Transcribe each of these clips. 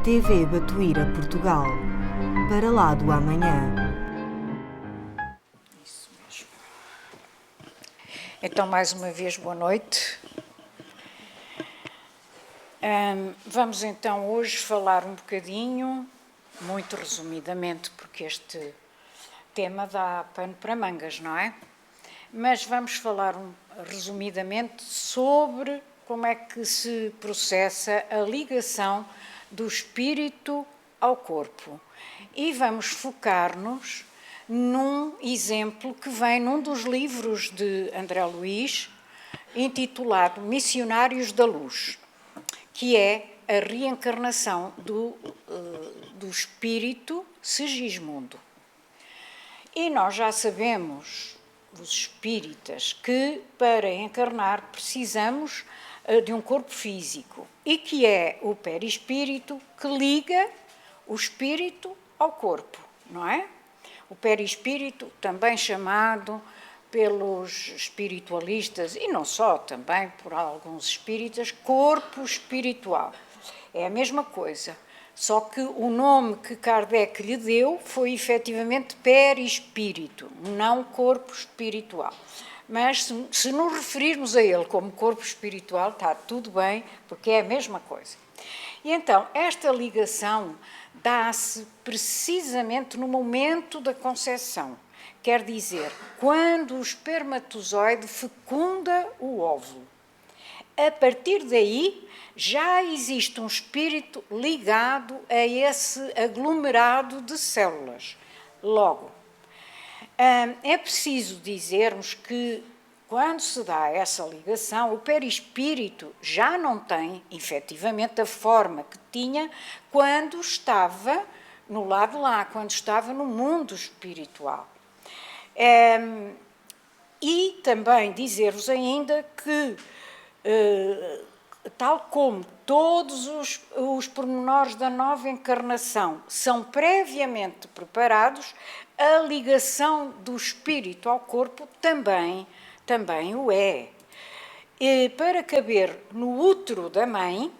TV Batuíra Portugal, para lá do amanhã. Isso mesmo. Então, mais uma vez, boa noite. Vamos então hoje falar um bocadinho, muito resumidamente, porque este tema dá pano para mangas, não é? Mas vamos falar resumidamente sobre como é que se processa a ligação do espírito ao corpo. E vamos focar-nos num exemplo que vem num dos livros de André Luiz, intitulado Missionários da Luz, que é a reencarnação do espírito Segismundo. E nós já sabemos, os espíritas, que para encarnar precisamos de um corpo físico e que é o perispírito que liga o espírito ao corpo, não é? O perispírito, também chamado pelos espiritualistas, e não só, também por alguns espíritas, corpo espiritual. É a mesma coisa, só que o nome que Kardec lhe deu foi efetivamente perispírito, não corpo espiritual. Mas se nos referirmos a ele como corpo espiritual, está tudo bem, porque é a mesma coisa. E então, esta ligação dá-se precisamente no momento da concepção. Quer dizer, quando o espermatozoide fecunda o óvulo. A partir daí, já existe um espírito ligado a esse aglomerado de células. Logo, é preciso dizermos que, quando se dá essa ligação, o perispírito já não tem, efetivamente, a forma que tinha quando estava no lado lá, quando estava no mundo espiritual. E também dizer-vos ainda que, tal como todos os pormenores da nova encarnação são previamente preparados, a ligação do espírito ao corpo também o é. E para caber no útero da mãe,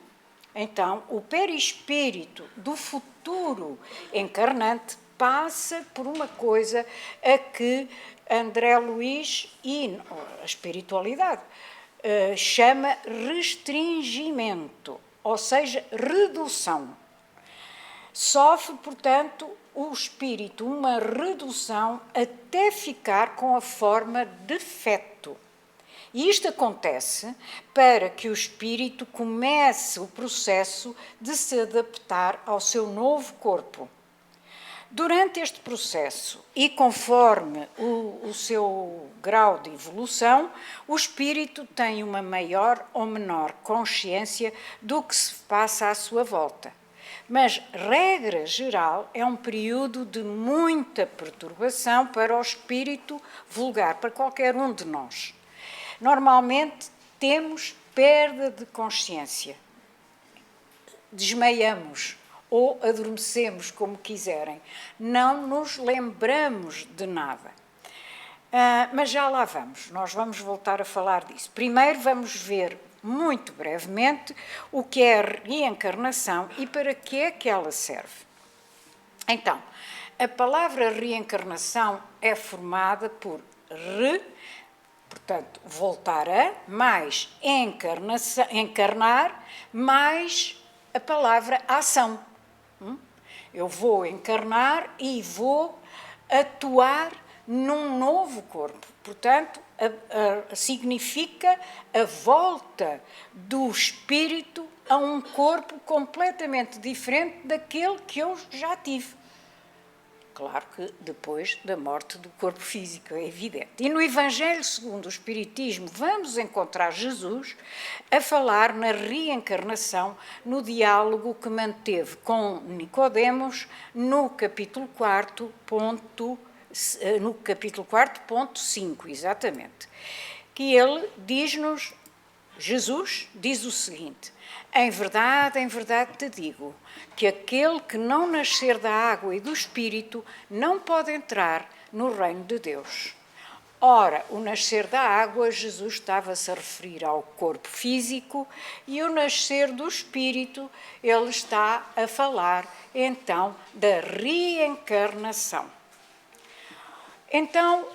então, o perispírito do futuro encarnante passa por uma coisa a que André Luiz e a espiritualidade chama restringimento, ou seja, redução. Sofre, portanto, o espírito uma redução até ficar com a forma de feto. E isto acontece para que o espírito comece o processo de se adaptar ao seu novo corpo. Durante este processo, e conforme o seu grau de evolução, o espírito tem uma maior ou menor consciência do que se passa à sua volta. Mas, regra geral, é um período de muita perturbação para o espírito vulgar, para qualquer um de nós. Normalmente temos perda de consciência, desmaiamos ou adormecemos, como quiserem, não nos lembramos de nada. Mas já lá vamos, nós vamos voltar a falar disso. Primeiro vamos ver, muito brevemente, o que é a reencarnação e para que é que ela serve. Então, a palavra reencarnação é formada por portanto, voltar a, mais encarnar, mais a palavra ação. Eu vou encarnar e vou atuar num novo corpo. Portanto, significa a volta do espírito a um corpo completamente diferente daquele que eu já tive. Claro que depois da morte do corpo físico, é evidente. E no Evangelho segundo o Espiritismo vamos encontrar Jesus a falar na reencarnação, no diálogo que manteve com Nicodemos no capítulo 4, ponto 5, exatamente. Que ele diz-nos, Jesus diz o seguinte: em verdade te digo, que aquele que não nascer da água e do Espírito não pode entrar no reino de Deus. Ora, o nascer da água, Jesus estava-se a referir ao corpo físico, e o nascer do Espírito, ele está a falar, então, da reencarnação. Então,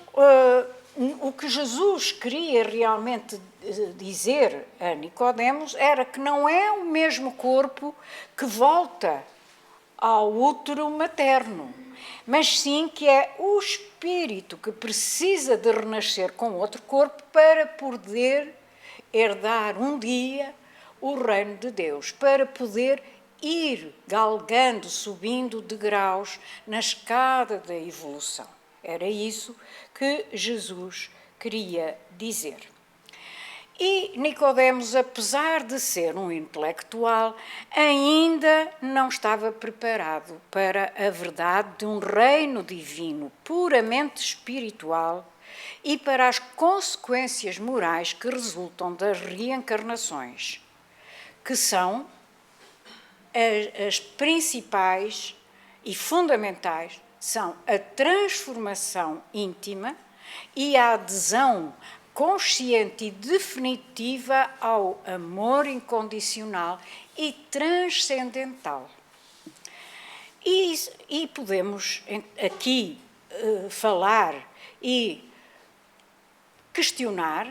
o que Jesus queria realmente dizer a Nicodemos era que não é o mesmo corpo que volta ao útero materno, mas sim que é o espírito que precisa de renascer com outro corpo para poder herdar um dia o reino de Deus, para poder ir galgando, subindo degraus na escada da evolução. Era isso que Jesus queria dizer. E Nicodemos, apesar de ser um intelectual, ainda não estava preparado para a verdade de um reino divino puramente espiritual e para as consequências morais que resultam das reencarnações, que são as principais e fundamentais, são a transformação íntima e a adesão consciente e definitiva ao amor incondicional e transcendental. E podemos aqui falar e questionar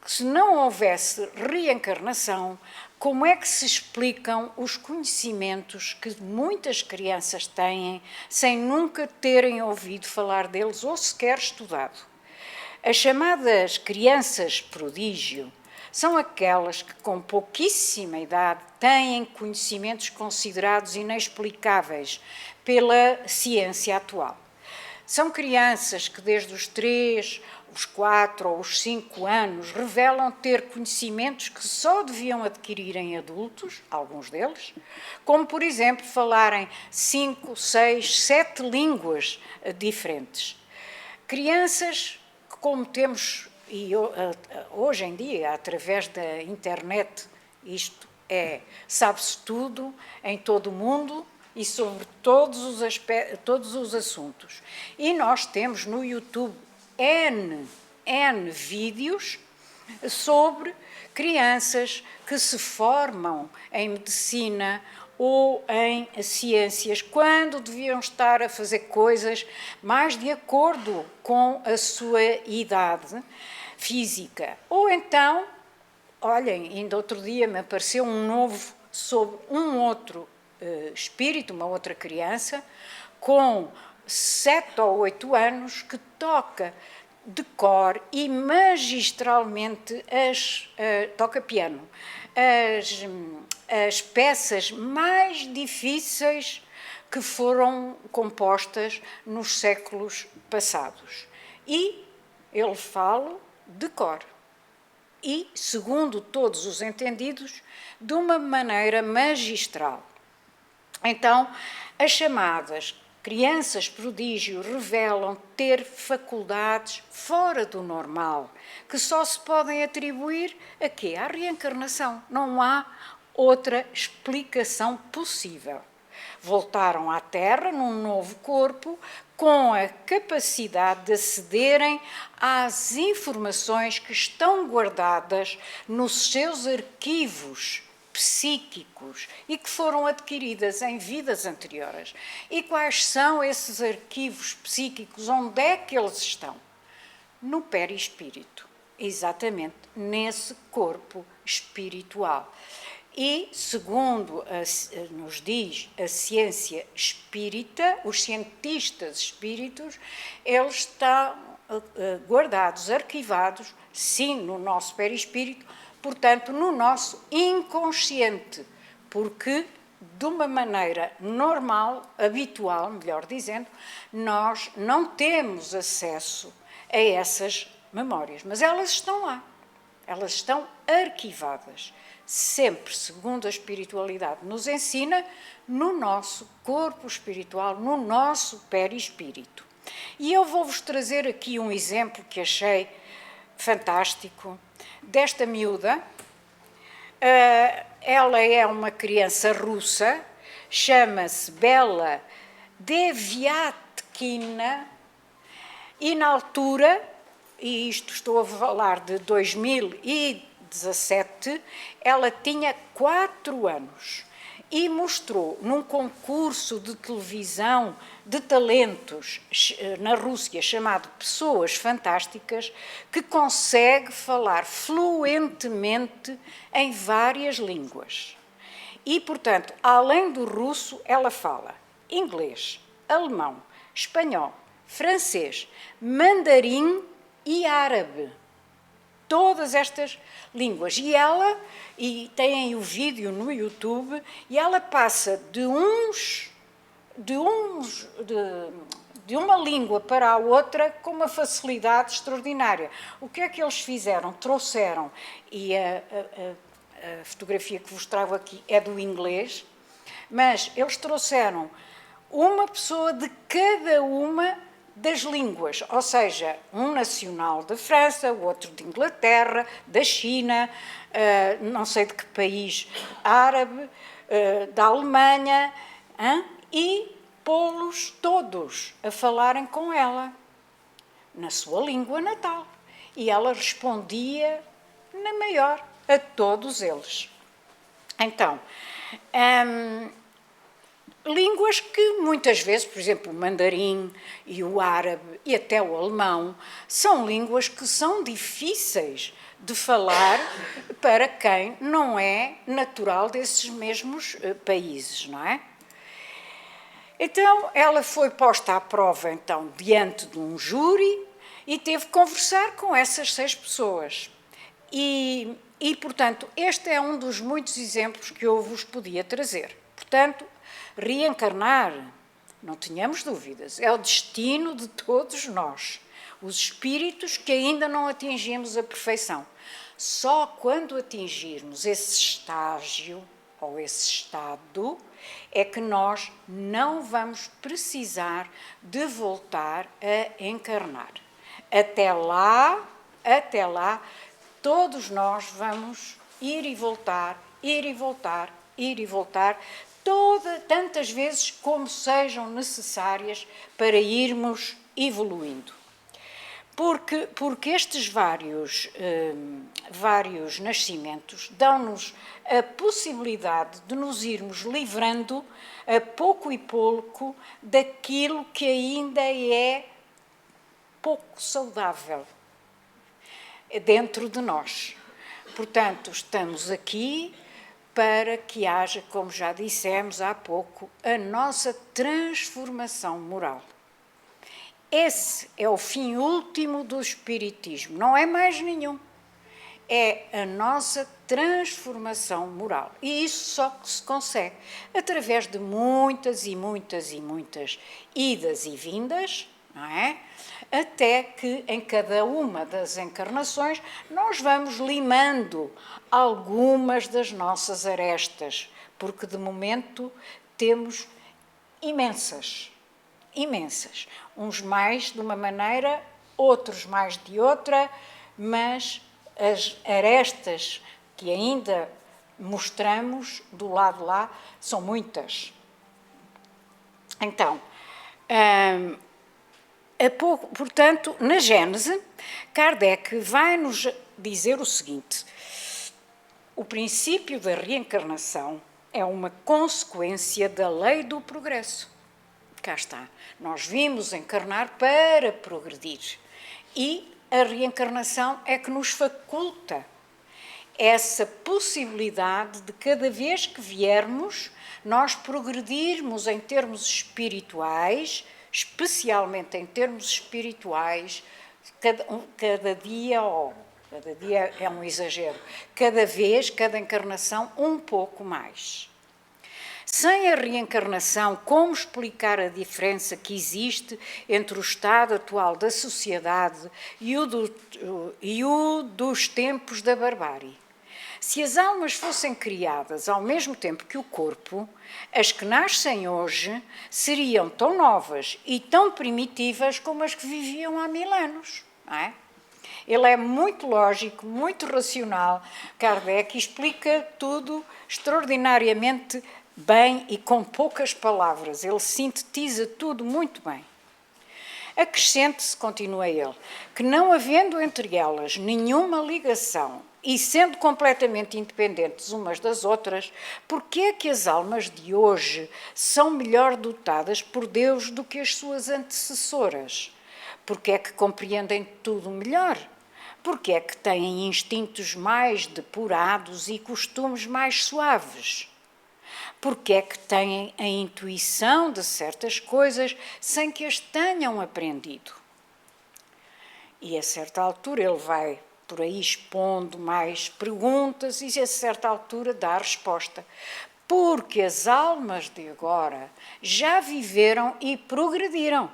que, se não houvesse reencarnação, como é que se explicam os conhecimentos que muitas crianças têm sem nunca terem ouvido falar deles ou sequer estudado? As chamadas crianças prodígio são aquelas que, com pouquíssima idade, têm conhecimentos considerados inexplicáveis pela ciência atual. São crianças que, desde os 3, os 4 ou os 5 anos, revelam ter conhecimentos que só deviam adquirir em adultos, alguns deles, como, por exemplo, falarem 5, 6, 7 línguas diferentes. Crianças, como temos, e hoje em dia, através da internet, isto sabe-se tudo, em todo o mundo e sobre todos os assuntos. E nós temos no YouTube N vídeos sobre crianças que se formam em medicina ou em ciências, quando deviam estar a fazer coisas mais de acordo com a sua idade física. Ou então, olhem, ainda outro dia me apareceu um novo sobre um outro espírito, uma outra criança, com 7 ou 8 anos, que toca de cor e magistralmente toca piano, as peças mais difíceis que foram compostas nos séculos passados. E ele fala de cor. E, segundo todos os entendidos, de uma maneira magistral. Então, as chamadas crianças prodígio revelam ter faculdades fora do normal, que só se podem atribuir a quê? À reencarnação. Não há outra explicação possível. Voltaram à Terra num novo corpo, com a capacidade de acederem às informações que estão guardadas nos seus arquivos psíquicos e que foram adquiridas em vidas anteriores. E quais são esses arquivos psíquicos? Onde é que eles estão? No perispírito, exatamente nesse corpo espiritual. E, segundo nos diz a ciência espírita, os cientistas espíritos, eles estão guardados, arquivados, sim, no nosso perispírito, portanto, no nosso inconsciente, porque, de uma maneira normal, habitual, melhor dizendo, nós não temos acesso a essas memórias, mas elas estão lá, elas estão arquivadas, sempre, segundo a espiritualidade nos ensina, no nosso corpo espiritual, no nosso perispírito. E eu vou-vos trazer aqui um exemplo que achei fantástico, desta miúda. Ela é uma criança russa, chama-se Bela Deviatkina, e na altura e isto estou a falar de 2017, ela tinha 4 anos e mostrou num concurso de televisão de talentos na Rússia chamado Pessoas Fantásticas, que consegue falar fluentemente em várias línguas. E, portanto, além do russo, ela fala inglês, alemão, espanhol, francês, mandarim e árabe. Todas estas línguas. E tem o vídeo no YouTube, e ela passa de uma língua para a outra com uma facilidade extraordinária. O que é que eles fizeram? Trouxeram, e a fotografia que vos trago aqui é do inglês, mas eles trouxeram uma pessoa de cada uma das línguas, ou seja, um nacional da França, o outro de Inglaterra, da China, não sei de que país, árabe, da Alemanha, e pô-los todos a falarem com ela, na sua língua natal. E ela respondia na maior a todos eles. Então, línguas que muitas vezes, por exemplo, o mandarim e o árabe e até o alemão, são línguas que são difíceis de falar para quem não é natural desses mesmos países, não é? Então, ela foi posta à prova, então, diante de um júri e teve que conversar com essas 6 pessoas. E, portanto, este é um dos muitos exemplos que eu vos podia trazer. Portanto, reencarnar, não tenhamos dúvidas, é o destino de todos nós, os espíritos que ainda não atingimos a perfeição. Só quando atingirmos esse estágio, ou esse estado, é que nós não vamos precisar de voltar a encarnar. Até lá, todos nós vamos ir e voltar, ir e voltar, ir e voltar, tantas vezes como sejam necessárias para irmos evoluindo. Porque estes vários nascimentos dão-nos a possibilidade de nos irmos livrando a pouco e pouco daquilo que ainda é pouco saudável dentro de nós. Portanto, estamos aqui para que haja, como já dissemos há pouco, a nossa transformação moral. Esse é o fim último do espiritismo, não é mais nenhum. É a nossa transformação moral. E isso só se consegue através de muitas e muitas e muitas idas e vindas, não é? Até que em cada uma das encarnações nós vamos limando algumas das nossas arestas, porque de momento temos imensas. Uns mais de uma maneira, outros mais de outra, mas as arestas que ainda mostramos do lado lá são muitas. Então, portanto, na Gênese, Kardec vai-nos dizer o seguinte: o princípio da reencarnação é uma consequência da lei do progresso. Cá está. Nós vimos encarnar para progredir. E a reencarnação é que nos faculta essa possibilidade de, cada vez que viermos, nós progredirmos em termos espirituais, especialmente em termos espirituais, cada dia é um exagero, cada vez, cada encarnação, um pouco mais. Sem a reencarnação, como explicar a diferença que existe entre o estado atual da sociedade e o dos tempos da barbárie? Se as almas fossem criadas ao mesmo tempo que o corpo, as que nascem hoje seriam tão novas e tão primitivas como as que viviam há 1000 anos, não é? Ele é muito lógico, muito racional, Kardec, explica tudo extraordinariamente bem e com poucas palavras. Ele sintetiza tudo muito bem. Acrescente-se, continua ele, que não havendo entre elas nenhuma ligação e sendo completamente independentes umas das outras, porque é que as almas de hoje são melhor dotadas por Deus do que as suas antecessoras? Porque é que compreendem tudo melhor? Porque é que têm instintos mais depurados e costumes mais suaves? Porque é que têm a intuição de certas coisas sem que as tenham aprendido? E a certa altura ele vai por aí expondo mais perguntas e a certa altura dá a resposta. Porque as almas de agora já viveram e progrediram.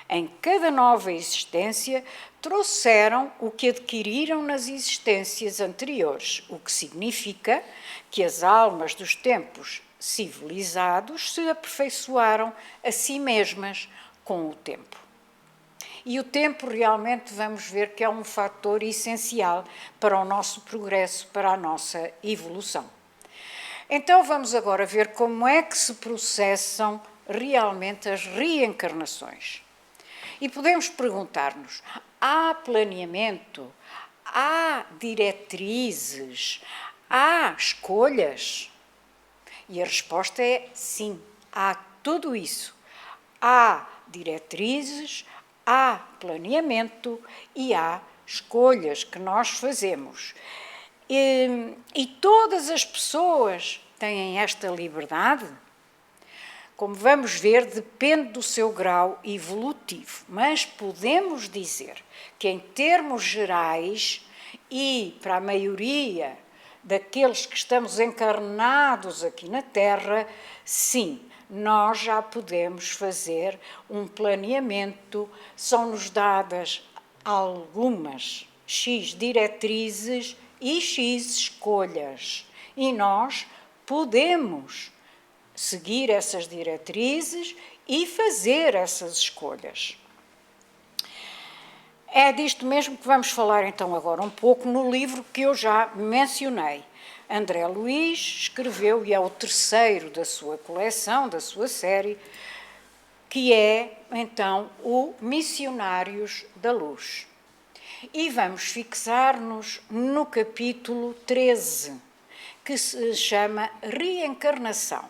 Em cada nova existência trouxeram o que adquiriram nas existências anteriores, o que significa que as almas dos tempos civilizados se aperfeiçoaram a si mesmas com o tempo. E o tempo realmente vamos ver que é um fator essencial para o nosso progresso, para a nossa evolução. Então vamos agora ver como é que se processam realmente as reencarnações. E podemos perguntar-nos, há planeamento, há diretrizes, há escolhas? E a resposta é sim, há tudo isso. Há diretrizes, há planeamento e há escolhas que nós fazemos. E todas as pessoas têm esta liberdade? Como vamos ver, depende do seu grau evolutivo, mas podemos dizer que, em termos gerais, e para a maioria daqueles que estamos encarnados aqui na Terra, sim, nós já podemos fazer um planeamento, são-nos dadas algumas X diretrizes e X escolhas, e nós podemos seguir essas diretrizes e fazer essas escolhas. É disto mesmo que vamos falar então agora um pouco no livro que eu já mencionei. André Luiz escreveu, e é o terceiro da sua coleção, da sua série, que é então o Missionários da Luz. E vamos fixar-nos no capítulo 13, que se chama Reencarnação,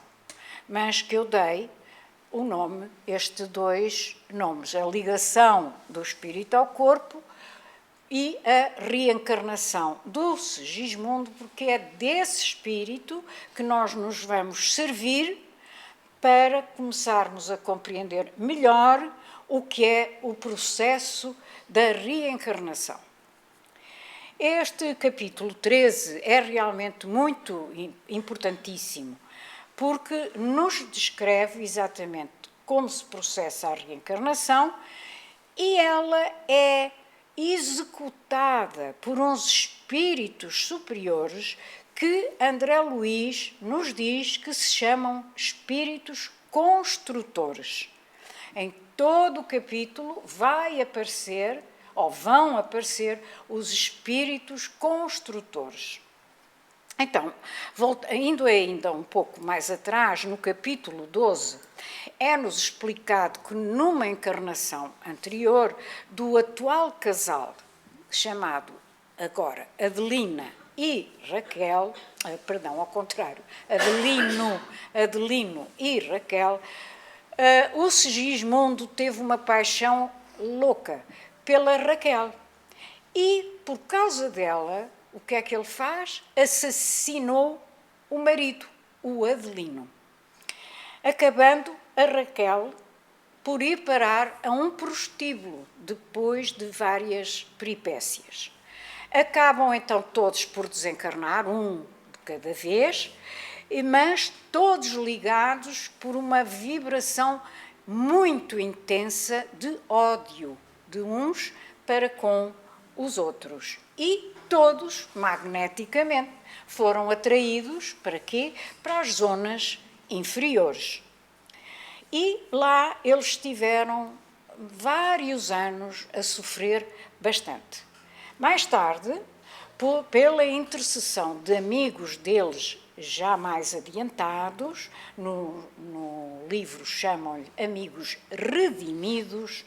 mas que eu dei o nome, estes dois nomes, a ligação do espírito ao corpo e a reencarnação do Segismundo, porque é desse espírito que nós nos vamos servir para começarmos a compreender melhor o que é o processo da reencarnação. Este capítulo 13 é realmente muito importantíssimo, porque nos descreve exatamente como se processa a reencarnação e ela é executada por uns espíritos superiores que André Luiz nos diz que se chamam espíritos construtores. Em todo o capítulo vai aparecer, ou vão aparecer, os espíritos construtores. Então, indo ainda um pouco mais atrás, no capítulo 12, é-nos explicado que numa encarnação anterior do atual casal, chamado agora Adelina e Raquel, Adelino e Raquel, o Segismundo teve uma paixão louca pela Raquel. E, por causa dela, o que é que ele faz? Assassinou o marido, o Adelino, acabando a Raquel por ir parar a um prostíbulo depois de várias peripécias. Acabam então todos por desencarnar, um de cada vez, mas todos ligados por uma vibração muito intensa de ódio de uns para com os outros. E todos, magneticamente, foram atraídos para quê? Para as zonas inferiores. E lá eles tiveram vários anos a sofrer bastante. Mais tarde, pela intercessão de amigos deles já mais adiantados, no livro chamam-lhe amigos redimidos,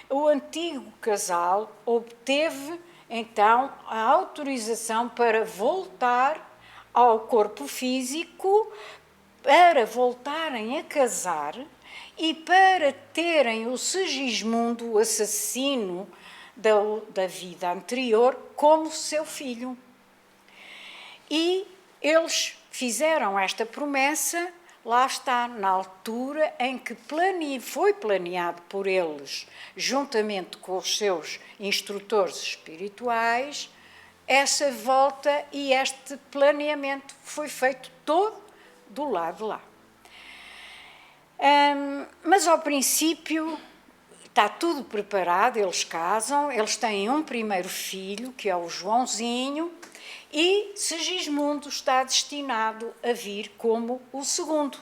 o antigo casal obteve então a autorização para voltar ao corpo físico, para voltarem a casar e para terem o Segismundo, o assassino da vida anterior, como seu filho. E eles fizeram esta promessa, lá está, na altura em que foi planeado por eles, juntamente com os seus instrutores espirituais, essa volta e este planeamento foi feito todo do lado de lá. Mas ao princípio está tudo preparado, eles casam, eles têm um primeiro filho, que é o Joãozinho, e Segismundo está destinado a vir como o segundo.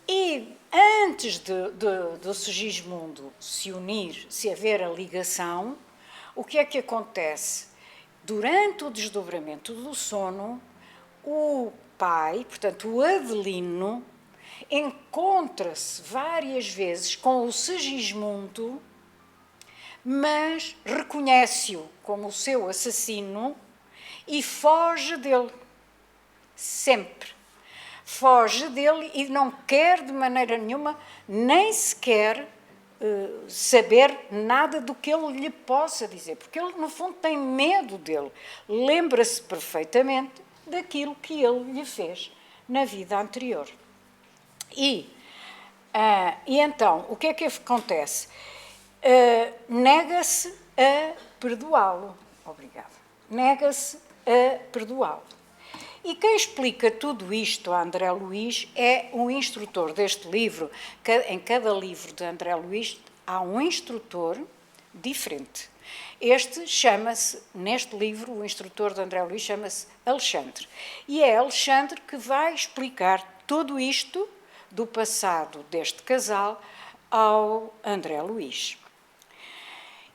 E antes do Segismundo se unir, se haver a ligação, o que é que acontece? Durante o desdobramento do sono, o pai, portanto o Adelino, encontra-se várias vezes com o Segismundo, mas reconhece-o como o seu assassino e foge dele. Sempre. Foge dele e não quer de maneira nenhuma, nem sequer saber nada do que ele lhe possa dizer, porque ele, no fundo, tem medo dele. Lembra-se perfeitamente daquilo que ele lhe fez na vida anterior. E então, o que é que acontece? Nega-se a perdoá-lo. Obrigada. Nega-se a perdoá-lo. E quem explica tudo isto a André Luiz é um instrutor deste livro. Em cada livro de André Luiz há um instrutor diferente. Este chama-se, neste livro, o instrutor de André Luiz chama-se Alexandre. E é Alexandre que vai explicar tudo isto do passado deste casal ao André Luiz.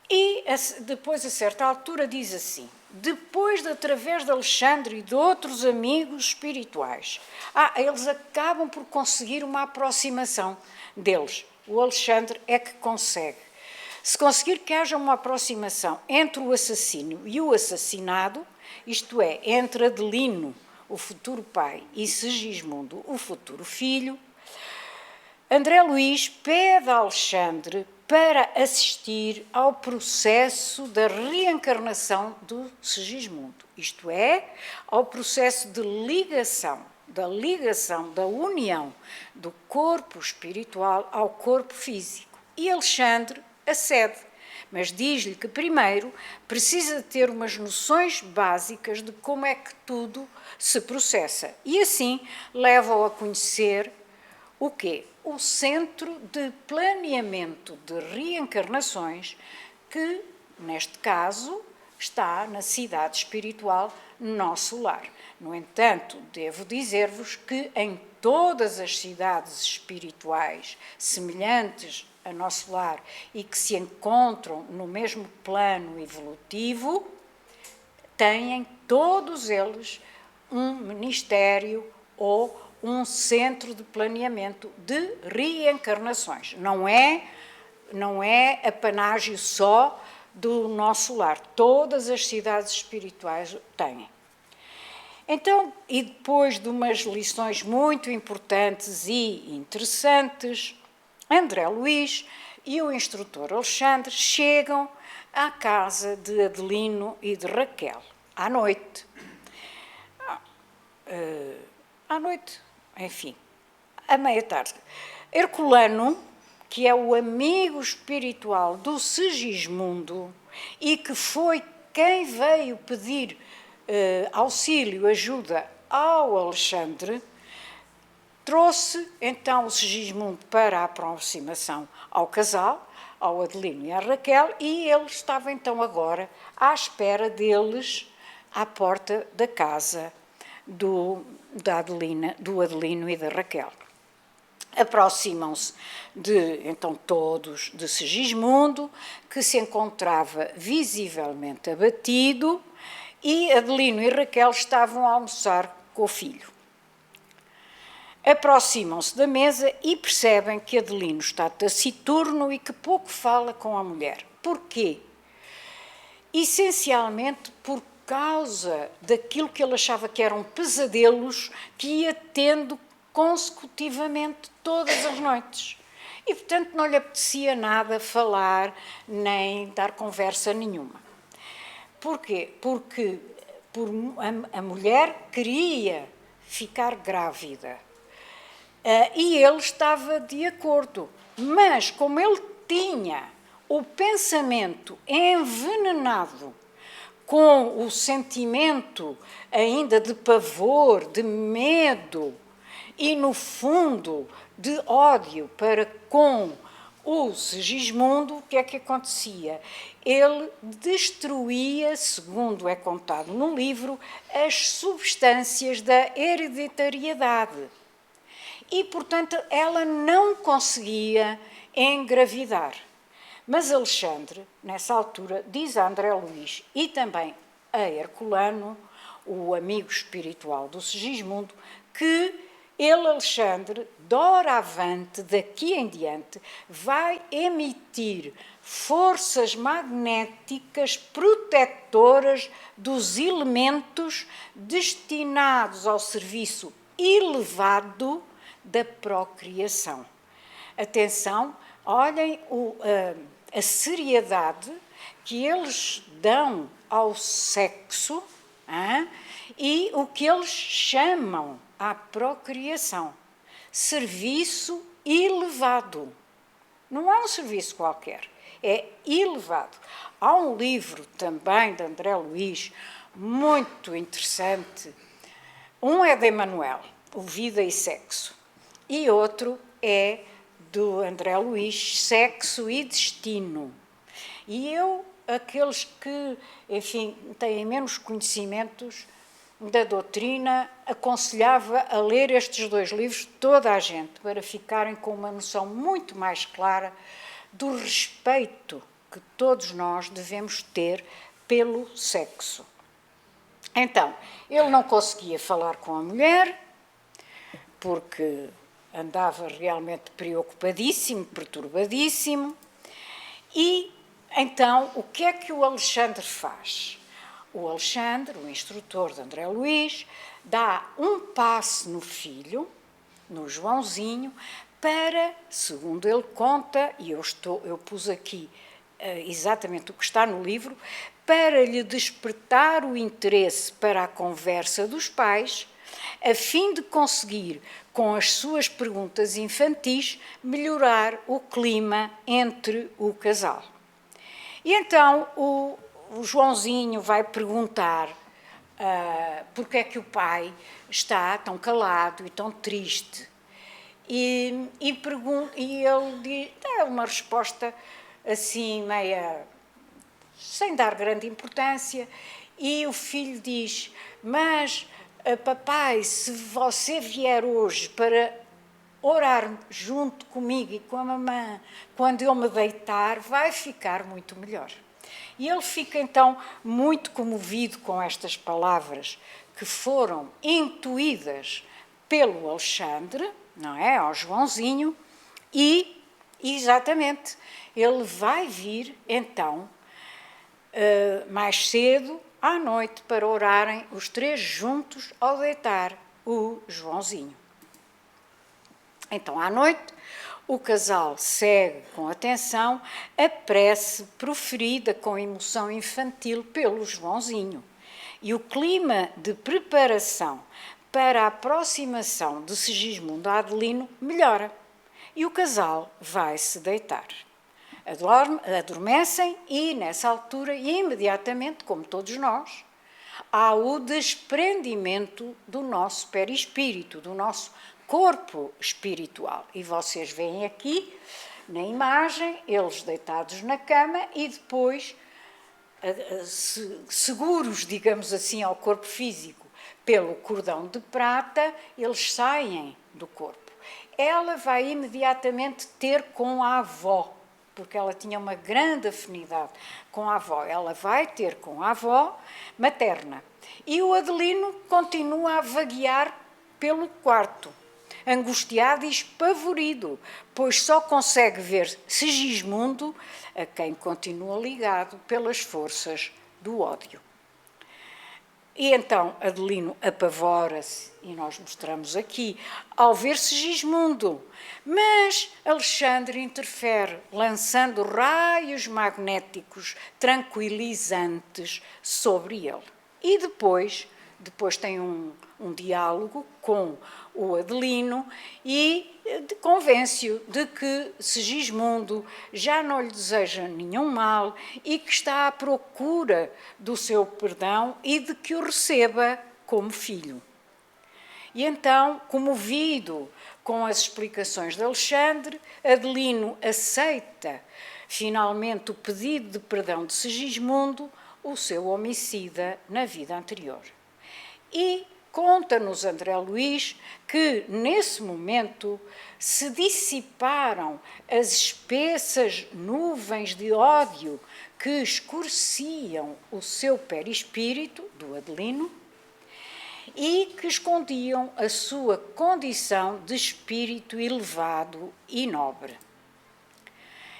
E depois, a certa altura, diz assim: depois, através de Alexandre e de outros amigos espirituais, eles acabam por conseguir uma aproximação deles. O Alexandre é que consegue. Se conseguir que haja uma aproximação entre o assassino e o assassinado, isto é, entre Adelino, o futuro pai, e Segismundo, o futuro filho, André Luiz pede a Alexandre para assistir ao processo da reencarnação do Segismundo, isto é, ao processo de ligação, da união do corpo espiritual ao corpo físico. E Alexandre acede, mas diz-lhe que primeiro precisa ter umas noções básicas de como é que tudo se processa. E assim leva-o a conhecer o quê? O Centro de Planeamento de Reencarnações, que, neste caso, está na cidade espiritual Nosso Lar. No entanto, devo dizer-vos que em todas as cidades espirituais semelhantes a Nosso Lar e que se encontram no mesmo plano evolutivo, têm todos eles um ministério ou um centro de planeamento de reencarnações. Não é apanágio só do Nosso Lar. Todas as cidades espirituais têm. Então, e depois de umas lições muito importantes e interessantes, André Luiz e o instrutor Alexandre chegam à casa de Adelino e de Raquel, à noite. Enfim, à meia-tarde. Herculano, que é o amigo espiritual do Segismundo e que foi quem veio pedir auxílio, ajuda ao Alexandre, trouxe então o Segismundo para a aproximação ao casal, ao Adelino e à Raquel, e ele estava então agora à espera deles à porta da casa do Adelino e da Raquel. Aproximam-se então todos de Segismundo, que se encontrava visivelmente abatido, e Adelino e Raquel estavam a almoçar com o filho. Aproximam-se da mesa e percebem que Adelino está taciturno e que pouco fala com a mulher. Porquê? Essencialmente por causa daquilo que ele achava que eram pesadelos que ia tendo consecutivamente todas as noites. E, portanto, não lhe apetecia nada falar nem dar conversa nenhuma. Porquê? Porque a mulher queria ficar grávida. E ele estava de acordo. Mas, como ele tinha o pensamento envenenado com o sentimento ainda de pavor, de medo e, no fundo, de ódio para com o Segismundo, o que é que acontecia? Ele destruía, segundo é contado no livro, as substâncias da hereditariedade. E, portanto, ela não conseguia engravidar. Mas Alexandre, nessa altura, diz a André Luís e também a Herculano, o amigo espiritual do Segismundo, que ele, Alexandre, doravante, daqui em diante, vai emitir forças magnéticas protetoras dos elementos destinados ao serviço elevado da procriação. Atenção, olhem a seriedade que eles dão ao sexo e o que eles chamam à procriação. Serviço elevado. Não é um serviço qualquer, é elevado. Há um livro também de André Luís, muito interessante. Um é de Emmanuel, o Vida e Sexo, e outro é do André Luís, Sexo e Destino. E eu, aqueles que, enfim, têm menos conhecimentos da doutrina, aconselhava a ler estes dois livros, toda a gente, para ficarem com uma noção muito mais clara do respeito que todos nós devemos ter pelo sexo. Então, ele não conseguia falar com a mulher, porque andava realmente preocupadíssimo, perturbadíssimo, e então o que é que o Alexandre faz? O Alexandre, o instrutor de André Luís, dá um passe no filho, no Joãozinho, para, segundo ele conta, e eu pus aqui exatamente o que está no livro, para lhe despertar o interesse para a conversa dos pais, a fim de conseguir, com as suas perguntas infantis, melhorar o clima entre o casal. E então o Joãozinho vai perguntar porque é que o pai está tão calado e tão triste. E ele dá uma resposta assim, meia sem dar grande importância, e o filho diz: mas, papai, se você vier hoje para orar junto comigo e com a mamã, quando eu me deitar, vai ficar muito melhor. E ele fica então muito comovido com estas palavras que foram intuídas pelo Alexandre, não é, ao Joãozinho, e exatamente ele vai vir então mais cedo à noite para orarem os três juntos ao deitar o Joãozinho. Então, à noite, o casal segue com atenção a prece proferida com emoção infantil pelo Joãozinho. E o clima de preparação para a aproximação de Segismundo a Adelino melhora. E o casal vai se deitar. Adormecem e, nessa altura, imediatamente, como todos nós, há o desprendimento do nosso perispírito, do nosso corpo espiritual. E vocês veem aqui, na imagem, eles deitados na cama e depois, seguros, digamos assim, ao corpo físico, pelo cordão de prata, eles saem do corpo. Ela vai imediatamente ter com a avó, porque ela tinha uma grande afinidade com a avó. Ela vai ter com a avó materna. E o Adelino continua a vaguear pelo quarto, angustiado e espavorido, pois só consegue ver Segismundo, a quem continua ligado pelas forças do ódio. E então Adelino apavora-se, e nós mostramos aqui, ao ver Segismundo. Mas Alexandre interfere, lançando raios magnéticos tranquilizantes sobre ele. E depois tem um diálogo com o Adelino e convence-o de que Segismundo já não lhe deseja nenhum mal e que está à procura do seu perdão e de que o receba como filho. E então, comovido com as explicações de Alexandre, Adelino aceita finalmente o pedido de perdão de Segismundo, o seu homicida na vida anterior. E conta-nos André Luiz que, nesse momento, se dissiparam as espessas nuvens de ódio que escureciam o seu perispírito, do Adelino, e que escondiam a sua condição de espírito elevado e nobre.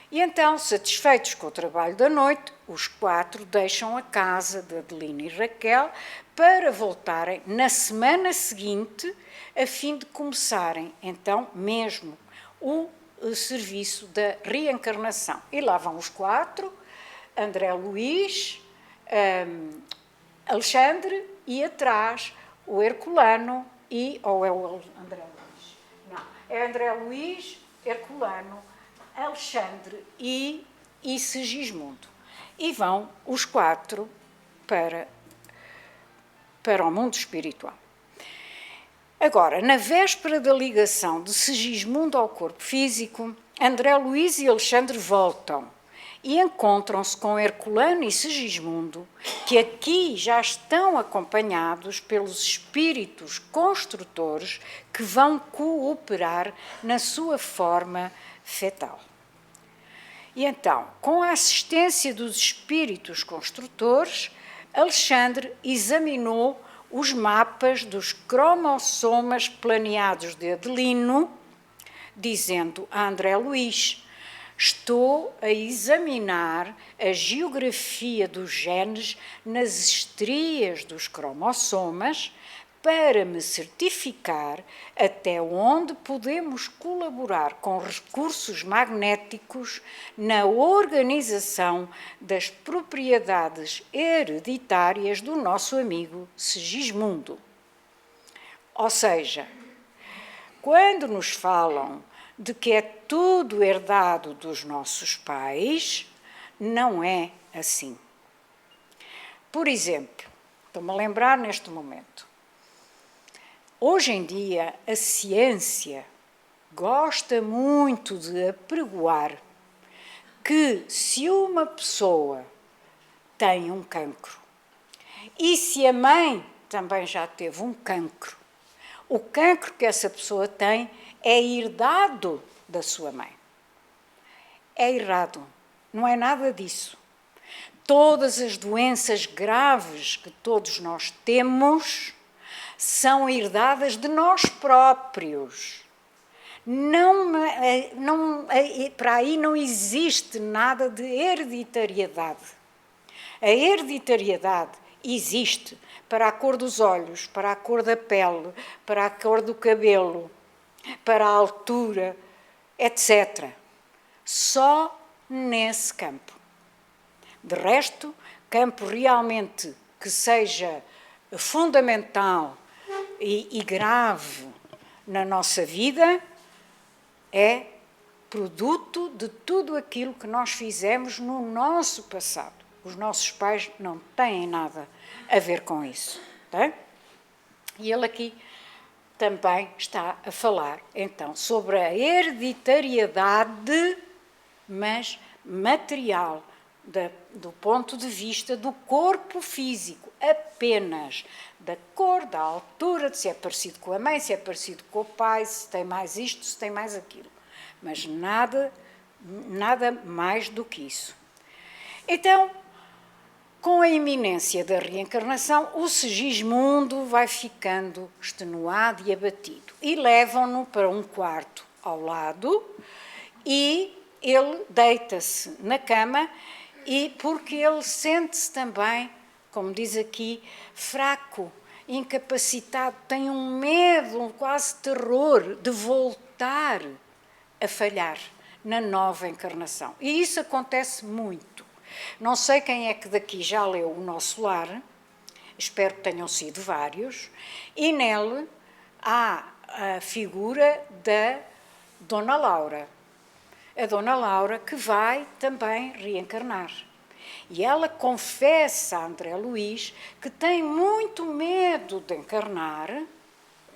E então, satisfeitos com o trabalho da noite, os 4 deixam a casa de Adelino e Raquel para voltarem na semana seguinte, a fim de começarem, então, mesmo o serviço da reencarnação. E lá vão os 4, André Luiz, Alexandre e atrás o Herculano ou é o André Luiz? Não, é André Luiz, Herculano, Alexandre e Segismundo. E vão os 4 para o mundo espiritual. Agora, na véspera da ligação de Segismundo ao corpo físico, André Luiz e Alexandre voltam e encontram-se com Herculano e Segismundo, que aqui já estão acompanhados pelos espíritos construtores que vão cooperar na sua forma fetal. E então, com a assistência dos espíritos construtores, Alexandre examinou os mapas dos cromossomas planeados de Adelino, dizendo a André Luiz: estou a examinar a geografia dos genes nas estrias dos cromossomas para me certificar até onde podemos colaborar com recursos magnéticos na organização das propriedades hereditárias do nosso amigo Segismundo. Ou seja, quando nos falam de que é tudo herdado dos nossos pais, não é assim. Por exemplo, estou-me a lembrar neste momento, hoje em dia, a ciência gosta muito de apregoar que se uma pessoa tem um cancro e se a mãe também já teve um cancro, o cancro que essa pessoa tem é herdado da sua mãe. É errado, não é nada disso. Todas as doenças graves que todos nós temos são herdadas de nós próprios. Para aí não existe nada de hereditariedade. A hereditariedade existe para a cor dos olhos, para a cor da pele, para a cor do cabelo, para a altura, etc. Só nesse campo. De resto, campo realmente que seja fundamental e grave na nossa vida é produto de tudo aquilo que nós fizemos no nosso passado. Os nossos pais não têm nada a ver com isso. Tá? E ele aqui também está a falar, então, sobre a hereditariedade, mas material, do ponto de vista do corpo físico, apenas da cor, da altura, de se é parecido com a mãe, se é parecido com o pai, se tem mais isto, se tem mais aquilo. Mas nada mais do que isso. Então, Com a iminência da reencarnação, o Segismundo vai ficando extenuado e abatido. E levam-no para um quarto ao lado e ele deita-se na cama e porque ele sente-se também, como diz aqui, fraco, incapacitado, tem um medo, um quase terror de voltar a falhar na nova encarnação. E isso acontece muito. Não sei quem é que daqui já leu O Nosso Lar, espero que tenham sido vários, e nele há a figura da Dona Laura. A Dona Laura que vai também reencarnar. E ela confessa a André Luís que tem muito medo de encarnar,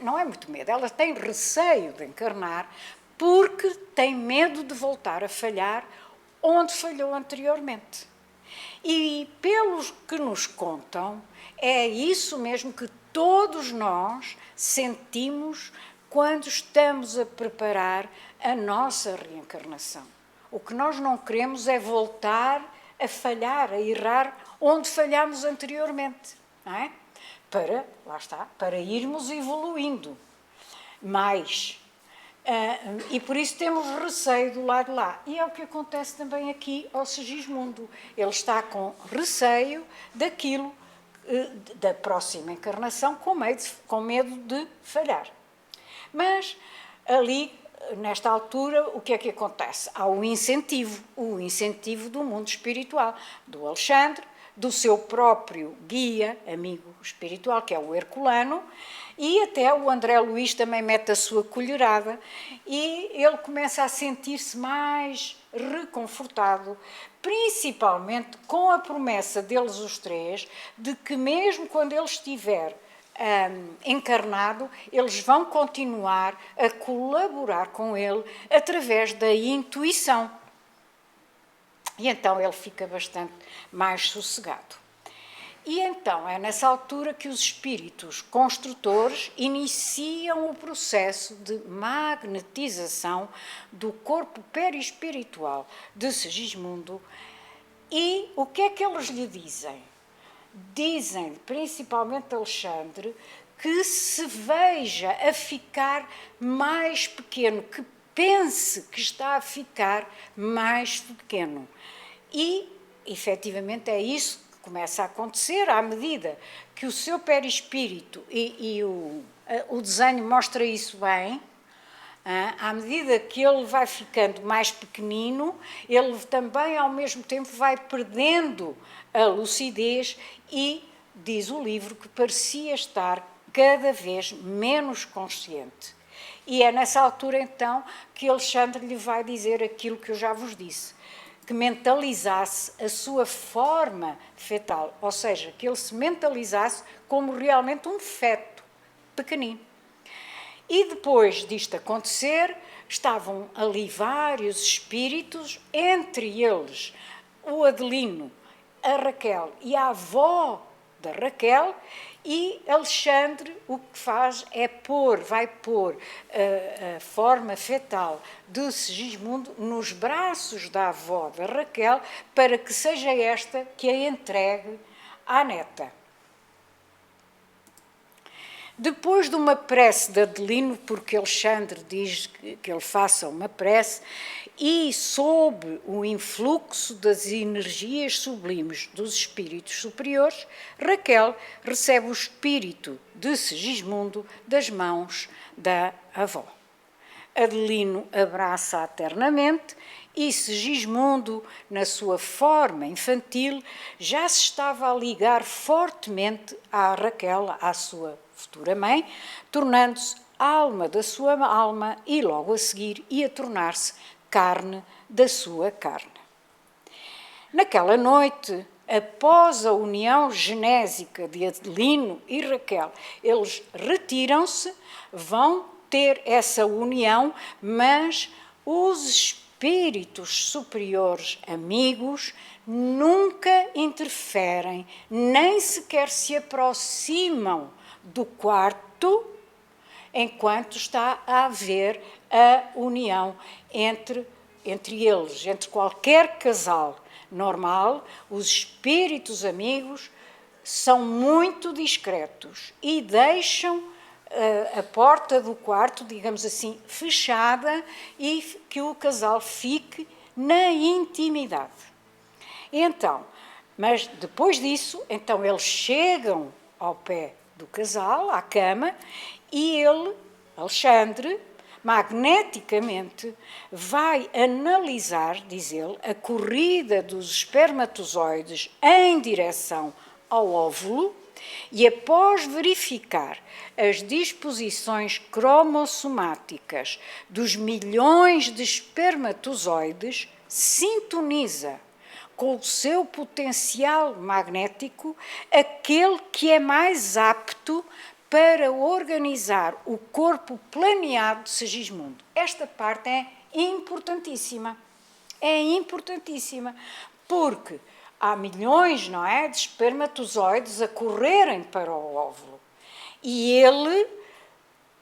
não é muito medo, ela tem receio de encarnar, porque tem medo de voltar a falhar onde falhou anteriormente. E pelos que nos contam, é isso mesmo que todos nós sentimos quando estamos a preparar a nossa reencarnação. O que nós não queremos é voltar a falhar, a errar onde falhámos anteriormente, não é? Lá está, para irmos evoluindo mais. E por isso temos receio do lado de lá. E é o que acontece também aqui ao Segismundo. Ele está com receio daquilo, da próxima encarnação, com medo de falhar. Mas ali, nesta altura, o que é que acontece? Há o incentivo do mundo espiritual, do Alexandre, do seu próprio guia, amigo espiritual, que é o Herculano, e até o André Luís também mete a sua colherada e ele começa a sentir-se mais reconfortado, principalmente com a promessa deles os três, de que mesmo quando ele estiver encarnado, eles vão continuar a colaborar com ele através da intuição. E então ele fica bastante mais sossegado. E então é nessa altura que os espíritos construtores iniciam o processo de magnetização do corpo perispiritual de Segismundo. E o que é que eles lhe dizem? Dizem, principalmente Alexandre, que se veja a ficar mais pequeno, que pense que está a ficar mais pequeno. E, efetivamente, é isso que começa a acontecer à medida que o seu perispírito, e o desenho mostra isso bem, à medida que ele vai ficando mais pequenino, ele também, ao mesmo tempo, vai perdendo a lucidez e, diz o livro, que parecia estar cada vez menos consciente. E é nessa altura, então, que Alexandre lhe vai dizer aquilo que eu já vos disse, que mentalizasse a sua forma fetal, ou seja, que ele se mentalizasse como realmente um feto pequenino. E depois disto acontecer, estavam ali vários espíritos, entre eles o Adelino, a Raquel e a avó da Raquel, e Alexandre o que faz é vai pôr a forma fetal de Segismundo nos braços da avó da Raquel para que seja esta que a entregue à neta. Depois de uma prece de Adelino, porque Alexandre diz que ele faça uma prece, e sob o influxo das energias sublimes dos espíritos superiores, Raquel recebe o espírito de Segismundo das mãos da avó. Adelino abraça-a eternamente e Segismundo, na sua forma infantil, já se estava a ligar fortemente à Raquel, à sua futura mãe, tornando-se alma da sua alma e logo a seguir ia tornar-se carne da sua carne. Naquela noite, após a união genésica de Adelino e Raquel, eles retiram-se, vão ter essa união, mas os espíritos superiores amigos nunca interferem, nem sequer se aproximam do quarto enquanto está a haver a união entre eles, entre qualquer casal normal, os espíritos amigos são muito discretos e deixam a porta do quarto, digamos assim, fechada e que o casal fique na intimidade. Então, mas depois disso, então eles chegam ao pé do casal, à cama, e ele, Alexandre, magneticamente, vai analisar, diz ele, a corrida dos espermatozoides em direção ao óvulo e, após verificar as disposições cromossomáticas dos milhões de espermatozoides, sintoniza com o seu potencial magnético aquele que é mais apto para organizar o corpo planeado de Segismundo. Esta parte é importantíssima. É importantíssima, porque há milhões, não é, de espermatozoides a correrem para o óvulo. E ele,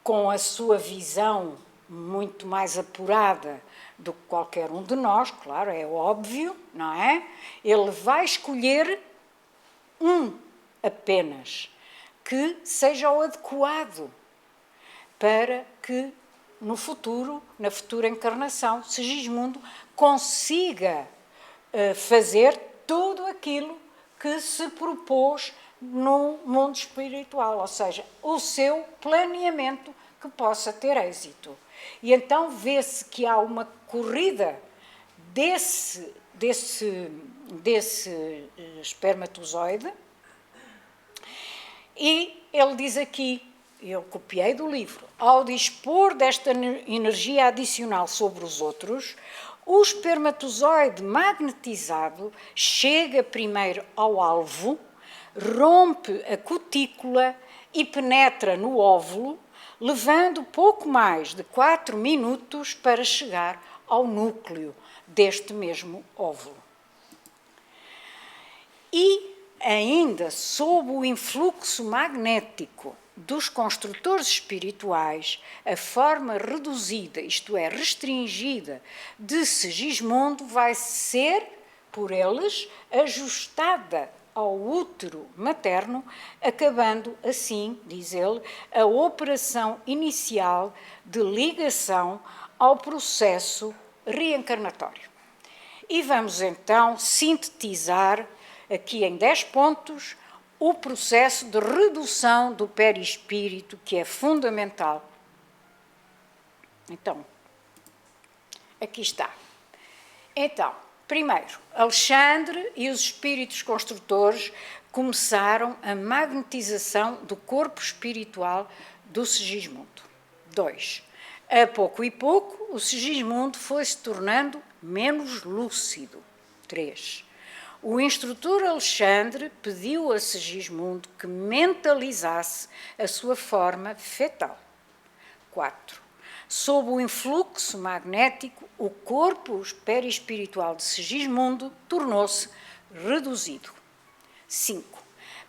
com a sua visão muito mais apurada do que qualquer um de nós, claro, é óbvio, não é? Ele vai escolher um apenas, que seja o adequado para que no futuro, na futura encarnação, Segismundo consiga fazer tudo aquilo que se propôs no mundo espiritual, ou seja, o seu planeamento que possa ter êxito. E então vê-se que há uma corrida desse espermatozoide, e ele diz aqui, eu copiei do livro, ao dispor desta energia adicional sobre os outros, o espermatozoide magnetizado chega primeiro ao alvo, rompe a cutícula e penetra no óvulo, levando pouco mais de 4 minutos para chegar ao núcleo deste mesmo óvulo. E ainda sob o influxo magnético dos construtores espirituais, a forma reduzida, isto é, restringida, de Segismundo vai ser, por eles, ajustada ao útero materno, acabando assim, diz ele, a operação inicial de ligação ao processo reencarnatório. E vamos então sintetizar aqui em 10 pontos o processo de redução do perispírito, que é fundamental. Então, aqui está. Então, primeiro, Alexandre e os espíritos construtores começaram a magnetização do corpo espiritual do Segismundo. 2. A pouco e pouco, o Segismundo foi se tornando menos lúcido. 3. O instrutor Alexandre pediu a Segismundo que mentalizasse a sua forma fetal. 4. Sob o influxo magnético, o corpo perispiritual de Segismundo tornou-se reduzido. 5.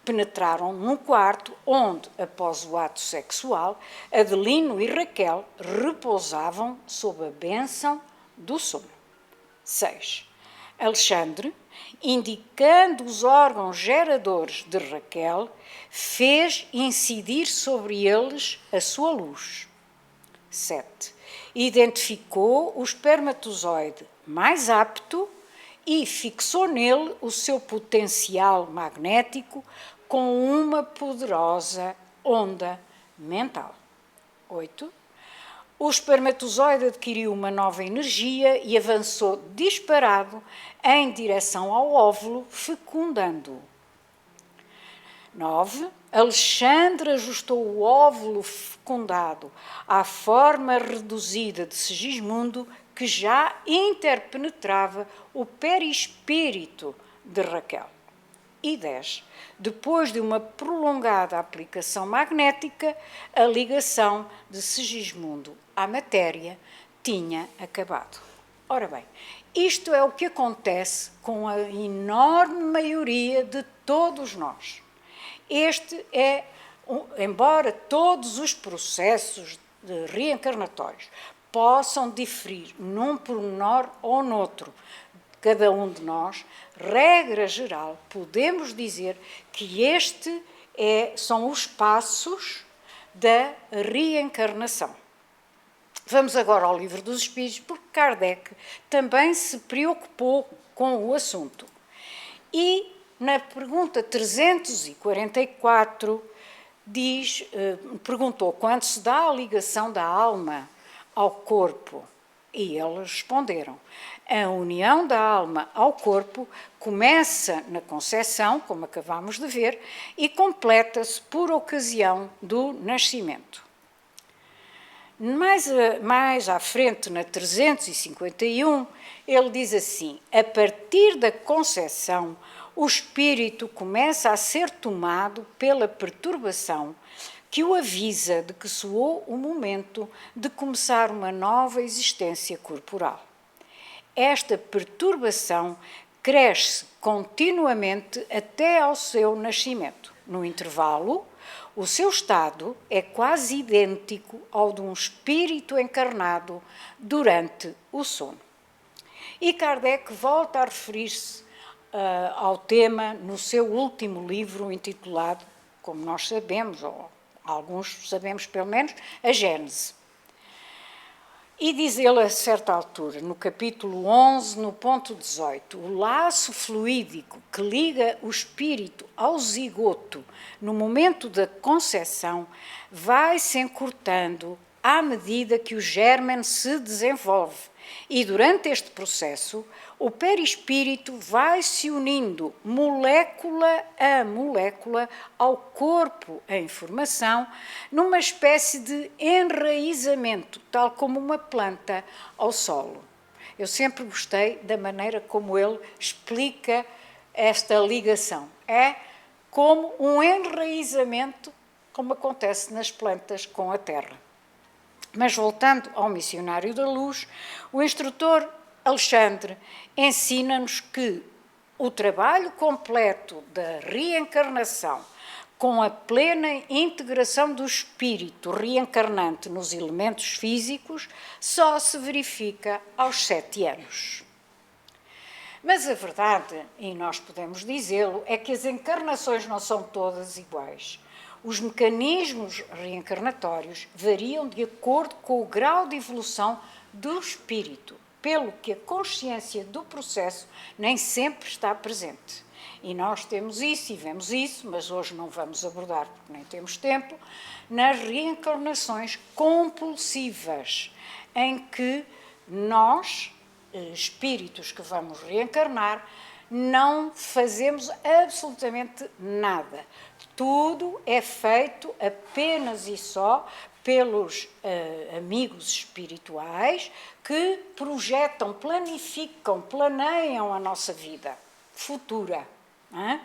Penetraram num quarto onde, após o ato sexual, Adelino e Raquel repousavam sob a bênção do sono. 6. Alexandre, indicando os órgãos geradores de Raquel, fez incidir sobre eles a sua luz. 7. Identificou o espermatozoide mais apto e fixou nele o seu potencial magnético com uma poderosa onda mental. 8. O espermatozoide adquiriu uma nova energia e avançou disparado em direção ao óvulo, fecundando-o. 9. Alexandre ajustou o óvulo fecundado à forma reduzida de Segismundo, que já interpenetrava o perispírito de Raquel. E 10. Depois de uma prolongada aplicação magnética, a ligação de Segismundo à matéria tinha acabado. Ora bem, isto é o que acontece com a enorme maioria de todos nós. Este é, embora todos os processos reencarnatórios possam diferir num pormenor ou noutro, cada um de nós, regra geral, podemos dizer que são os passos da reencarnação. Vamos agora ao Livro dos Espíritos, porque Kardec também se preocupou com o assunto. E na pergunta 344 perguntou quando se dá a ligação da alma ao corpo. E eles responderam: a união da alma ao corpo começa na concepção, como acabamos de ver, e completa-se por ocasião do nascimento. Mais à frente, na 351, ele diz assim: a partir da concepção, o espírito começa a ser tomado pela perturbação que o avisa de que soou o momento de começar uma nova existência corporal. Esta perturbação cresce continuamente até ao seu nascimento. No intervalo, o seu estado é quase idêntico ao de um espírito encarnado durante o sono. E Kardec volta a referir-se ao tema no seu último livro intitulado, como nós sabemos, ou alguns sabemos pelo menos, a Gênese. E diz ele a certa altura, no capítulo 11, no ponto 18, o laço fluídico que liga o espírito ao zigoto no momento da concepção vai se encurtando à medida que o gérmen se desenvolve. E durante este processo, o perispírito vai se unindo molécula a molécula ao corpo em formação, numa espécie de enraizamento, tal como uma planta ao solo. Eu sempre gostei da maneira como ele explica esta ligação. É como um enraizamento, como acontece nas plantas com a terra. Mas voltando ao missionário da luz, o instrutor Alexandre ensina-nos que o trabalho completo da reencarnação, com a plena integração do espírito reencarnante nos elementos físicos, só se verifica aos 7 anos. Mas a verdade, e nós podemos dizê-lo, é que as encarnações não são todas iguais. Os mecanismos reencarnatórios variam de acordo com o grau de evolução do espírito, pelo que a consciência do processo nem sempre está presente. E nós temos isso e vemos isso, mas hoje não vamos abordar porque nem temos tempo, nas reencarnações compulsivas, em que nós, espíritos que vamos reencarnar, não fazemos absolutamente nada. Tudo é feito apenas e só pelos amigos espirituais que projetam, planificam, planeiam a nossa vida futura. Não é?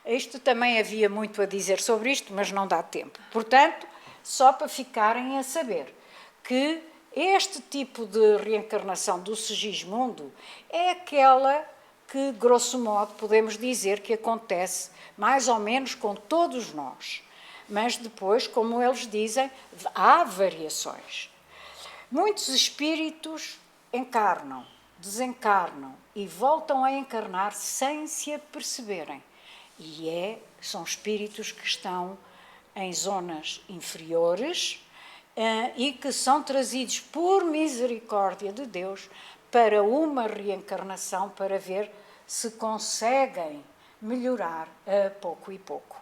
Isto também havia muito a dizer sobre isto, mas não dá tempo. Portanto, só para ficarem a saber que este tipo de reencarnação do Segismundo é aquela que, grosso modo, podemos dizer que acontece mais ou menos com todos nós. Mas depois, como eles dizem, há variações. Muitos espíritos encarnam, desencarnam e voltam a encarnar sem se aperceberem. E são espíritos que estão em zonas inferiores e que são trazidos por misericórdia de Deus para uma reencarnação, para ver se conseguem melhorar a pouco e pouco.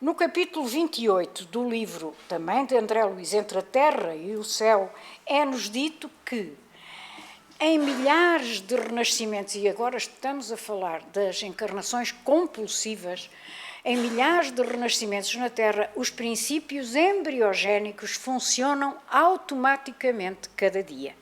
No capítulo 28 do livro, também de André Luiz, Entre a Terra e o Céu, é-nos dito que em milhares de renascimentos, e agora estamos a falar das encarnações compulsivas, em milhares de renascimentos na Terra, os princípios embriogénicos funcionam automaticamente cada dia.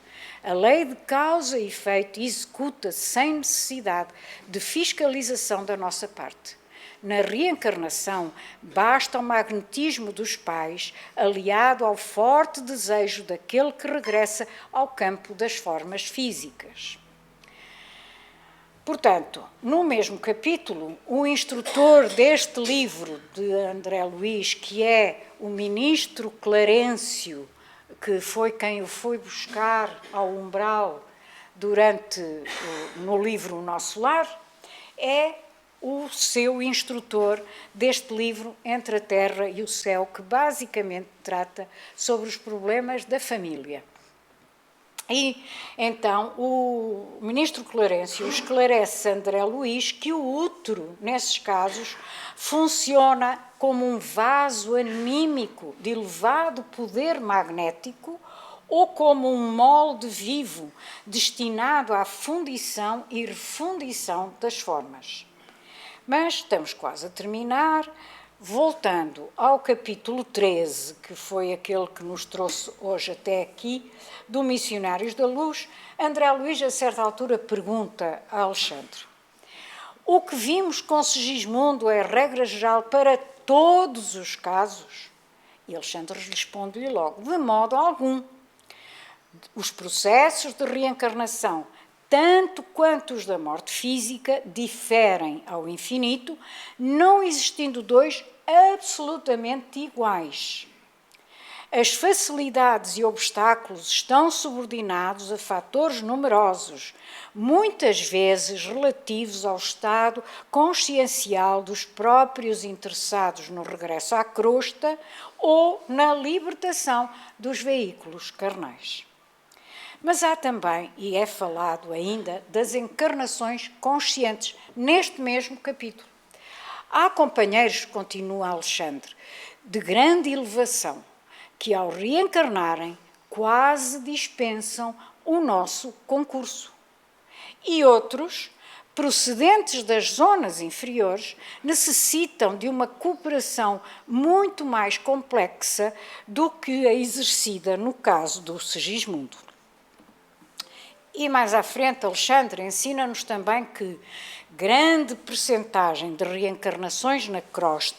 A lei de causa e efeito executa-se sem necessidade de fiscalização da nossa parte. Na reencarnação, basta o magnetismo dos pais, aliado ao forte desejo daquele que regressa ao campo das formas físicas. Portanto, no mesmo capítulo, o instrutor deste livro de André Luiz, que é o ministro Clarencio, que foi quem o foi buscar ao umbral no livro O Nosso Lar, é o seu instrutor deste livro Entre a Terra e o Céu, que basicamente trata sobre os problemas da família. E, então, o ministro Clarencio esclarece a André Luiz que o útero, nesses casos, funciona como um vaso anímico de elevado poder magnético ou como um molde vivo destinado à fundição e refundição das formas. Mas estamos quase a terminar. Voltando ao capítulo 13, que foi aquele que nos trouxe hoje até aqui, do Missionários da Luz, André Luiz, a certa altura, pergunta a Alexandre: o que vimos com Segismundo é regra geral para todos os casos? E Alexandre responde-lhe logo: de modo algum. Os processos de reencarnação, tanto quanto os da morte física, diferem ao infinito, não existindo dois absolutamente iguais. As facilidades e obstáculos estão subordinados a fatores numerosos, muitas vezes relativos ao estado consciencial dos próprios interessados no regresso à crosta ou na libertação dos veículos carnais. Mas há também, e é falado ainda, das encarnações conscientes, neste mesmo capítulo. Há companheiros, continua Alexandre, de grande elevação, que ao reencarnarem quase dispensam o nosso concurso. E outros, procedentes das zonas inferiores, necessitam de uma cooperação muito mais complexa do que a exercida no caso do Segismundo. E mais à frente, Alexandre ensina-nos também que grande percentagem de reencarnações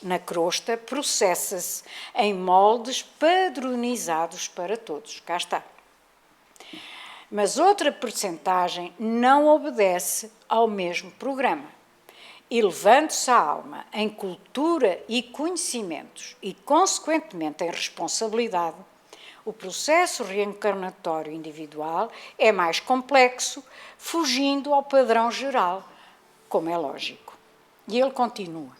na crosta processa-se em moldes padronizados para todos. Cá está. Mas outra percentagem não obedece ao mesmo programa. Elevando-se a alma em cultura e conhecimentos e, consequentemente, em responsabilidade, o processo reencarnatório individual é mais complexo, fugindo ao padrão geral, como é lógico. E ele continua: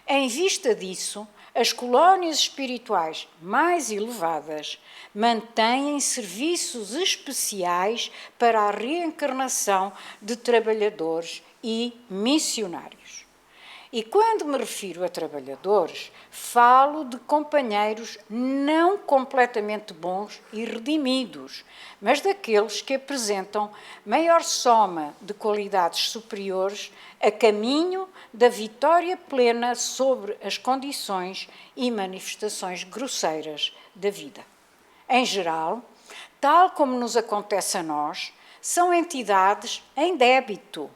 em vista disso, as colónias espirituais mais elevadas mantêm serviços especiais para a reencarnação de trabalhadores e missionários. E quando me refiro a trabalhadores, falo de companheiros não completamente bons e redimidos, mas daqueles que apresentam maior soma de qualidades superiores a caminho da vitória plena sobre as condições e manifestações grosseiras da vida. Em geral, tal como nos acontece a nós, são entidades em débito.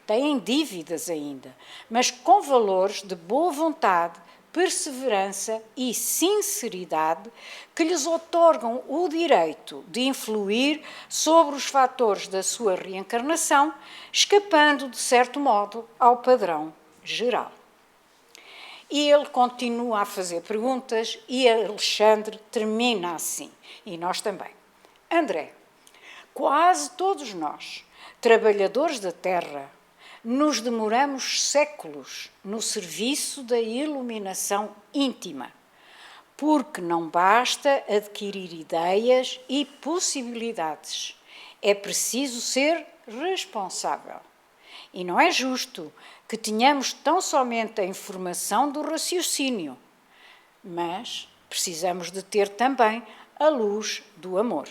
Têm dívidas ainda, mas com valores de boa vontade, perseverança e sinceridade que lhes outorgam o direito de influir sobre os fatores da sua reencarnação, escapando, de certo modo, ao padrão geral. E ele continua a fazer perguntas e Alexandre termina assim, e nós também. André, quase todos nós, trabalhadores da terra, nos demoramos séculos no serviço da iluminação íntima, porque não basta adquirir ideias e possibilidades. É preciso ser responsável. E não é justo que tenhamos tão somente a informação do raciocínio, mas precisamos de ter também a luz do amor.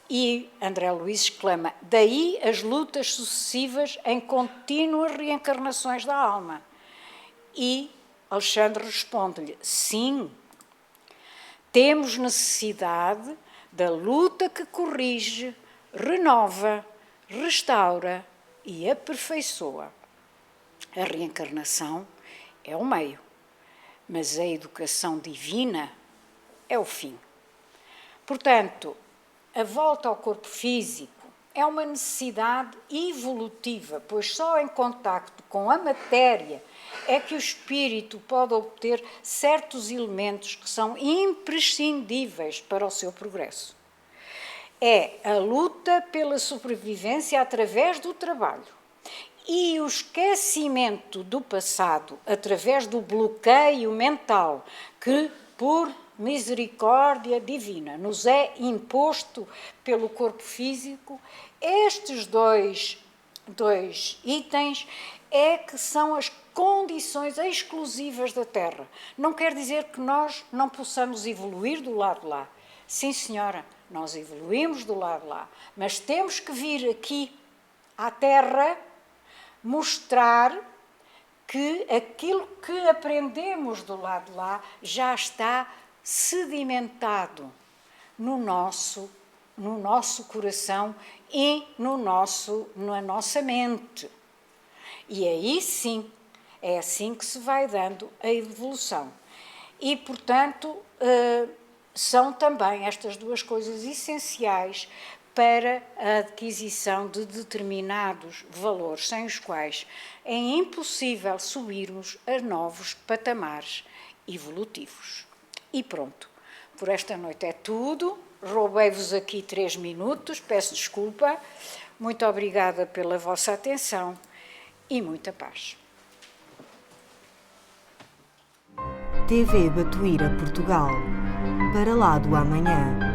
E André Luiz exclama: daí as lutas sucessivas em contínuas reencarnações da alma. E Alexandre responde-lhe: sim, temos necessidade da luta que corrige, renova, restaura e aperfeiçoa. A reencarnação é o meio, mas a educação divina é o fim. Portanto, a volta ao corpo físico é uma necessidade evolutiva, pois só em contacto com a matéria é que o espírito pode obter certos elementos que são imprescindíveis para o seu progresso. É a luta pela sobrevivência através do trabalho. E o esquecimento do passado através do bloqueio mental que, por misericórdia divina, nos é imposto pelo corpo físico, estes dois itens é que são as condições exclusivas da Terra. Não quer dizer que nós não possamos evoluir do lado de lá. Sim, senhora, nós evoluímos do lado de lá, mas temos que vir aqui à Terra mostrar que aquilo que aprendemos do lado de lá já está sedimentado no nosso coração e na nossa mente. E aí sim, é assim que se vai dando a evolução. E, portanto, são também estas duas coisas essenciais para a aquisição de determinados valores, sem os quais é impossível subirmos a novos patamares evolutivos. E pronto, por esta noite é tudo. Roubei-vos aqui 3 minutos, peço desculpa. Muito obrigada pela vossa atenção e muita paz. TV Batuíra Portugal. Para lá do amanhã.